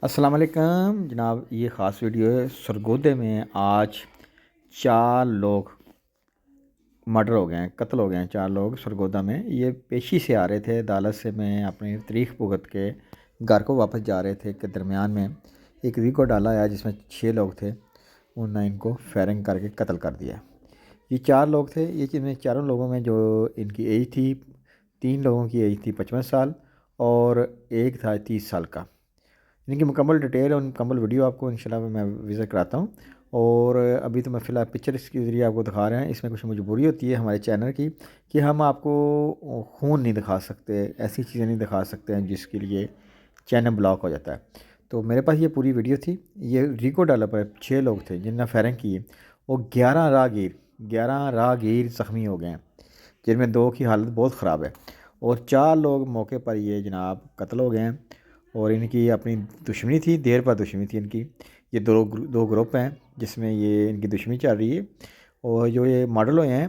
السلام علیکم جناب، یہ خاص ویڈیو ہے۔ سرگودے میں آج 4 لوگ مرڈر ہو گئے ہیں، قتل ہو گئے ہیں 4 لوگ سرگودہ میں۔ یہ پیشی سے آ رہے تھے، عدالت سے میں اپنی تاریخ بھگت کے گھر کو واپس جا رہے تھے کہ درمیان میں ایک ویگو ڈالا ہے جس میں 6 لوگ تھے، انہوں نے ان کو فائرنگ کر کے قتل کر دیا۔ یہ 4 لوگ تھے، یہ جن میں 4 لوگوں میں جو ان کی ایج تھی، 3 لوگوں کی ایج تھی 55 سال اور ایک تھا 30 سال کا۔ ان کی مکمل ڈیٹیل اور مکمل ویڈیو آپ کو انشاءاللہ میں وزٹ کراتا ہوں، اور ابھی تو میں فی الحال پکچر اس کے ذریعے آپ کو دکھا رہے ہیں۔ اس میں کچھ مجبوری ہوتی ہے ہمارے چینل کی کہ ہم آپ کو خون نہیں دکھا سکتے، ایسی چیزیں نہیں دکھا سکتے ہیں جس کے لیے چینل بلاک ہو جاتا ہے۔ تو میرے پاس یہ پوری ویڈیو تھی۔ یہ ریکو ڈالا پر 6 لوگ تھے جن نے فائرنگ کی، وہ 11 راہگیر زخمی ہو گئے ہیں، جن میں 2 کی حالت بہت خراب ہے، اور 4 لوگ موقع پر یہ جناب قتل ہو گئے ہیں۔ اور ان کی اپنی دشمنی تھی، دیر پر دشمنی تھی ان کی۔ یہ دو گروپ ہیں جس میں یہ ان کی دشمنی چل رہی ہے، اور جو یہ ماڈل ہوئے ہیں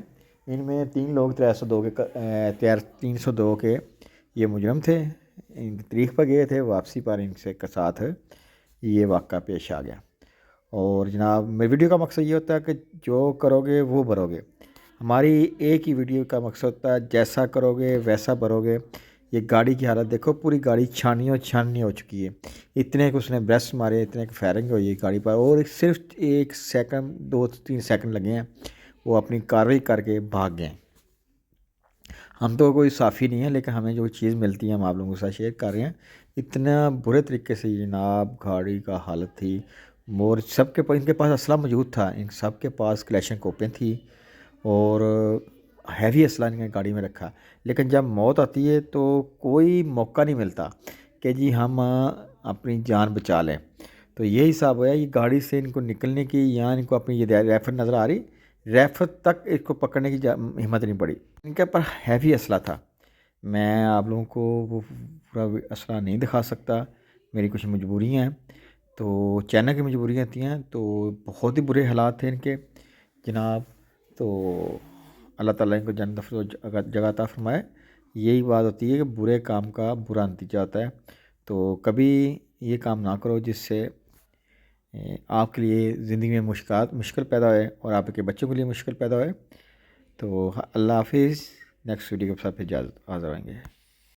ان میں 3 لوگ 302 کے یہ مجرم تھے، ان کی تاریخ پر گئے تھے، واپسی پر ان سے ساتھ یہ واقعہ پیش آ گیا۔ اور جناب میری ویڈیو کا مقصد یہ ہوتا ہے کہ جو کرو گے وہ بھرو گے۔ ہماری ایک ہی ویڈیو کا مقصد ہوتا ہے جیسا کرو گے ویسا بھرو گے۔ یہ گاڑی کی حالت دیکھو، پوری گاڑی چھانی ہو چکی ہے، اتنے کہ اس نے بریسٹ مارے، اتنے کہ فائرنگ ہوئی ہے گاڑی پر، اور صرف 1 سیکنڈ 2-3 سیکنڈ لگے ہیں وہ اپنی کارروائی کر کے بھاگ گئے ہیں۔ ہم تو کوئی صافی نہیں ہے، لیکن ہمیں جو چیز ملتی ہے ہم آپ لوگوں کے ساتھ شیئر کر رہے ہیں۔ اتنا برے طریقے سے جناب گاڑی کا حالت تھی، اور سب کے پاس ان کے پاس اسلحہ موجود تھا، ان سب کے پاس کلیشن کوپیں تھی، اور ہیوی اسلحہ ان نے گاڑی میں رکھا۔ لیکن جب موت آتی ہے تو کوئی موقع نہیں ملتا کہ جی ہم اپنی جان بچا لیں۔ تو یہ حساب ہوا، یہ گاڑی سے ان کو نکلنے کی، یا ان کو اپنی یہ ریفر نظر آ رہی، ریفر تک اس کو پکڑنے کی ہمت نہیں پڑی۔ ان کے اوپر ہیوی اسلحہ تھا، میں آپ لوگوں کو وہ پورا اسلحہ نہیں دکھا سکتا، میری کچھ مجبوریاں ہیں، تو چینل کی مجبوریاں ہوتی ہیں۔ تو بہت ہی برے حالات تھے ان کے جناب۔ تو اللہ تعالیٰ ان کو جنت جگہ عطا فرمائے۔ یہی بات ہوتی ہے کہ برے کام کا برا نتیجہ ہوتا ہے، تو کبھی یہ کام نہ کرو جس سے آپ کے لیے زندگی میں مشکل پیدا ہوئے اور آپ کے بچوں کے لیے مشکل پیدا ہوئے۔ تو اللہ حافظ، نیکسٹ ویڈیو کے ساتھ پھر حاضر آئیں گے۔